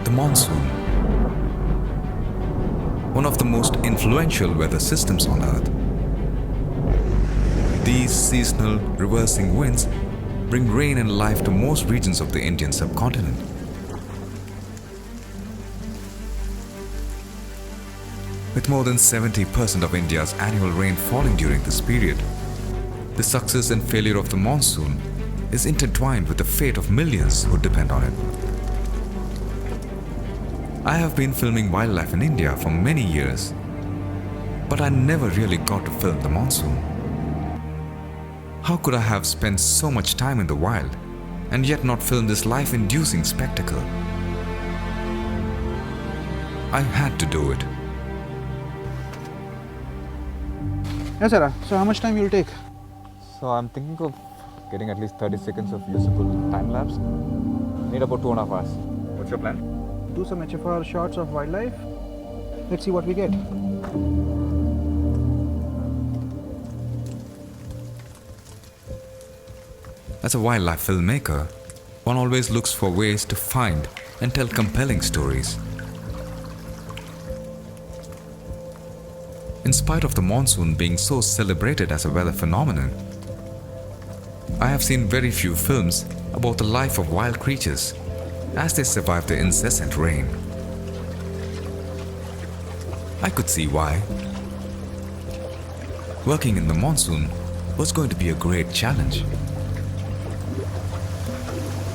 The monsoon, one of the most influential weather systems on Earth. These seasonal reversing winds bring rain and life to most regions of the Indian subcontinent. With more than 70% of India's annual rain falling during this period, the success and failure of the monsoon is intertwined with the fate of millions who depend on it. I have been filming wildlife in India for many years, but I never really got to film the monsoon. How could I have spent so much time in the wild and yet not film this life-inducing spectacle? I had to do it. Yes, sir. So how much time will take? So I'm thinking of getting at least 30 seconds of usable time lapse. Need about 2.5 hours. What's your plan? Do some HFR shots of wildlife. Let's see what we get. As a wildlife filmmaker, one always looks for ways to find and tell compelling stories. In spite of the monsoon being so celebrated as a weather phenomenon, I have seen very few films about the life of wild creatures as they survive the incessant rain. I could see why. Working in the monsoon was going to be a great challenge.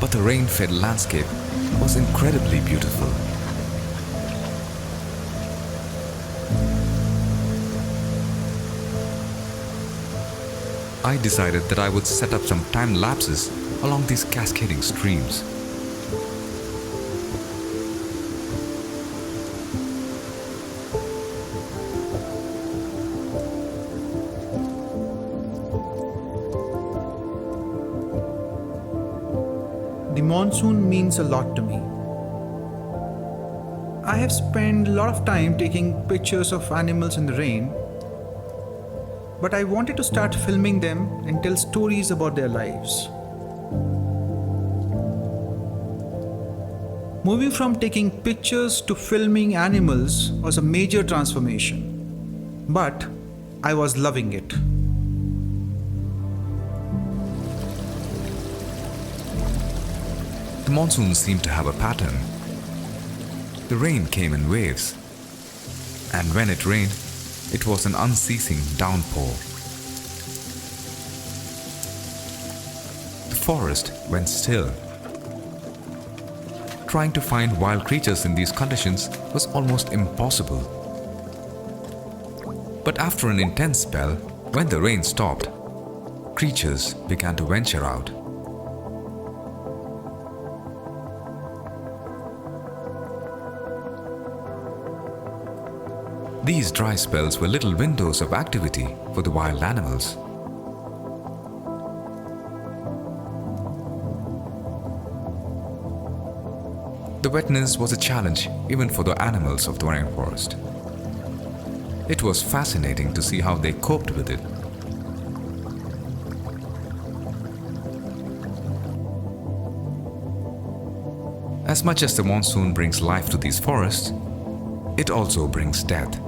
But the rain-fed landscape was incredibly beautiful. I decided that I would set up some time lapses along these cascading streams. The monsoon means a lot to me. I have spent a lot of time taking pictures of animals in the rain, but I wanted to start filming them and tell stories about their lives. Moving from taking pictures to filming animals was a major transformation, but I was loving it. The monsoon seemed to have a pattern. The rain came in waves, and when it rained, it was an unceasing downpour. The forest went still. Trying to find wild creatures in these conditions was almost impossible. But after an intense spell, when the rain stopped, creatures began to venture out. These dry spells were little windows of activity for the wild animals. The wetness was a challenge even for the animals of the rainforest. It was fascinating to see how they coped with it. As much as the monsoon brings life to these forests, it also brings death.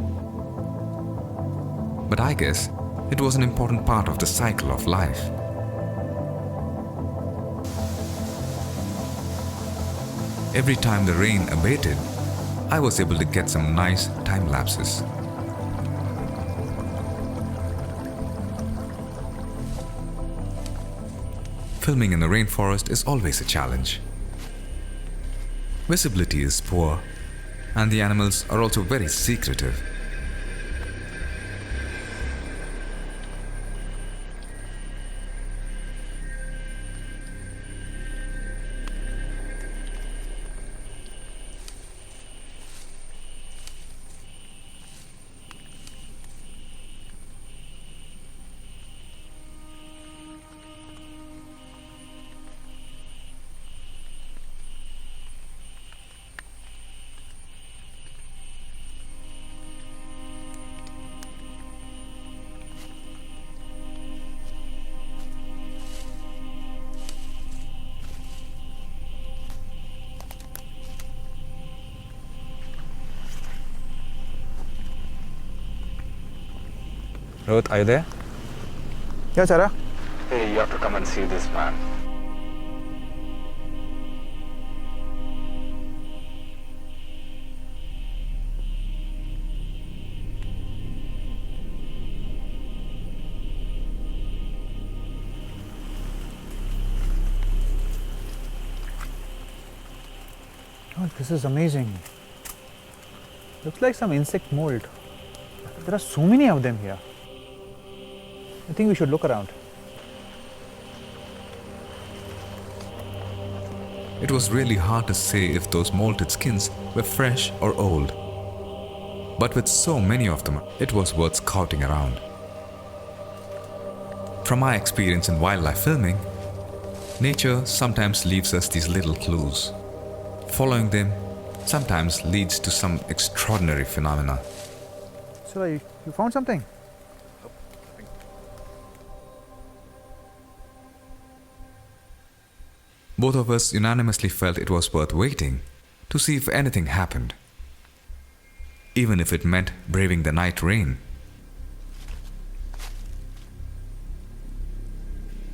But I guess it was an important part of the cycle of life. Every time the rain abated, I was able to get some nice time lapses. Filming in the rainforest is always a challenge. Visibility is poor, and the animals are also very secretive. Rohit, are you there? Yeah, Chara? Hey, you have to come and see this, man. Oh, this is amazing. Looks like some insect mold. There are so many of them here. I think we should look around. It was really hard to say if those molted skins were fresh or old. But with so many of them, it was worth scouting around. From my experience in wildlife filming, nature sometimes leaves us these little clues. Following them sometimes leads to some extraordinary phenomena. So, you found something? Both of us unanimously felt it was worth waiting to see if anything happened, even if it meant braving the night rain.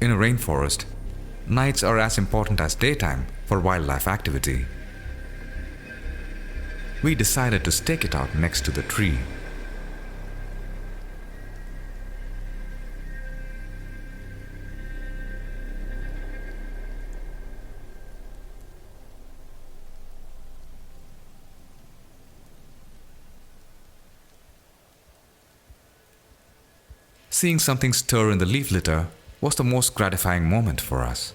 In a rainforest, nights are as important as daytime for wildlife activity. We decided to stake it out next to the tree. Seeing something stir in the leaf litter was the most gratifying moment for us.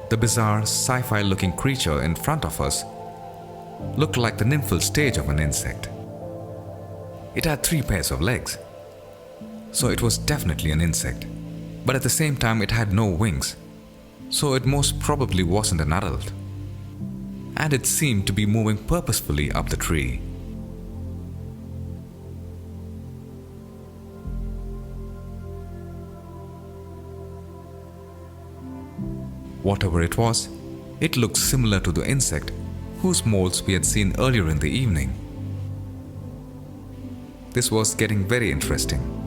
The bizarre, sci-fi looking creature in front of us looked like the nymphal stage of an insect. It had 3 pairs of legs, so it was definitely an insect. But at the same time it had no wings, so it most probably wasn't an adult. And it seemed to be moving purposefully up the tree. Whatever it was, it looked similar to the insect whose molds we had seen earlier in the evening. This was getting very interesting.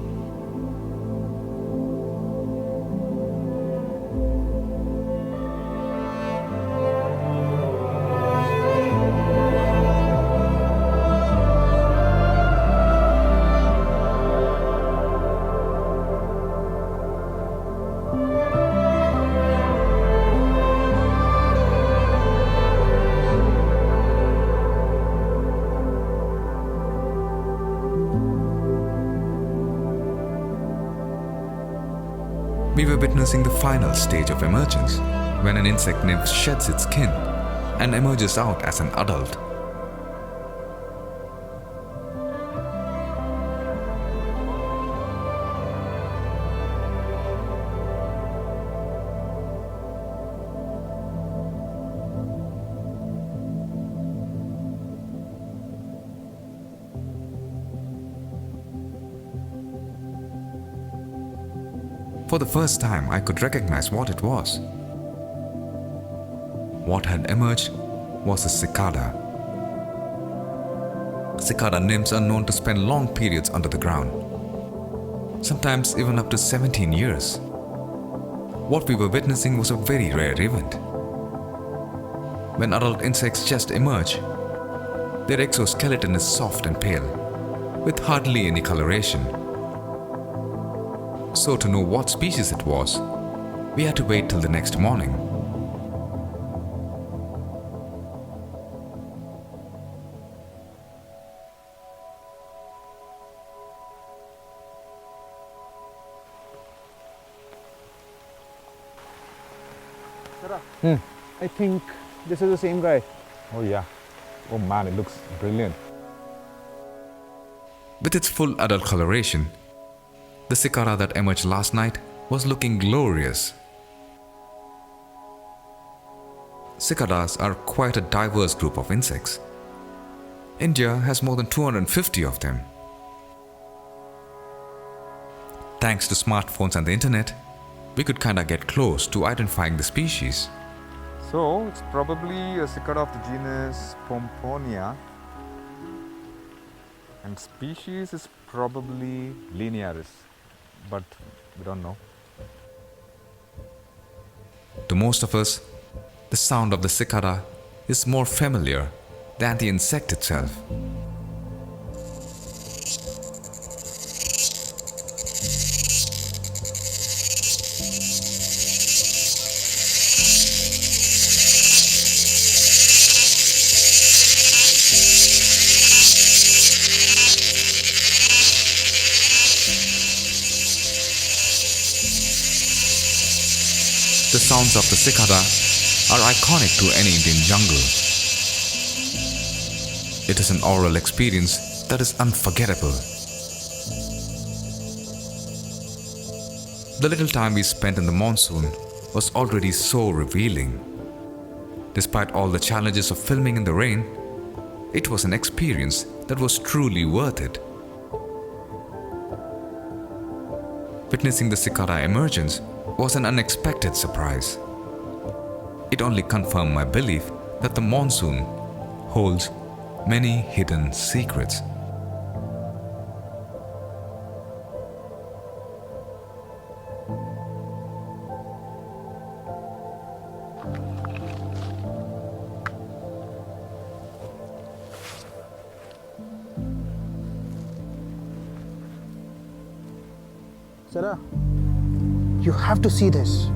We were witnessing the final stage of emergence, when an insect nymph sheds its skin and emerges out as an adult. For the first time, I could recognize what it was. What had emerged was a cicada. Cicada nymphs are known to spend long periods under the ground, sometimes even up to 17 years. What we were witnessing was a very rare event. When adult insects just emerge, their exoskeleton is soft and pale, with hardly any coloration. So to know what species it was, we had to wait till the next morning. I think this is the same guy. Oh yeah. Oh man, it looks brilliant. With its full adult coloration, the cicada that emerged last night was looking glorious. Cicadas are quite a diverse group of insects. India has more than 250 of them. Thanks to smartphones and the internet, we could kinda get close to identifying the species. So it's probably a cicada of the genus Pomponia, and species is probably Linearis, but we don't know. To most of us, the sound of the cicada is more familiar than the insect itself. The sounds of the cicada are iconic to any Indian jungle. It is an oral experience that is unforgettable. The little time we spent in the monsoon was already so revealing. Despite all the challenges of filming in the rain, it was an experience that was truly worth it. Witnessing the cicada emergence was an unexpected surprise. It only confirmed my belief that the monsoon holds many hidden secrets. Sarah, you have to see this.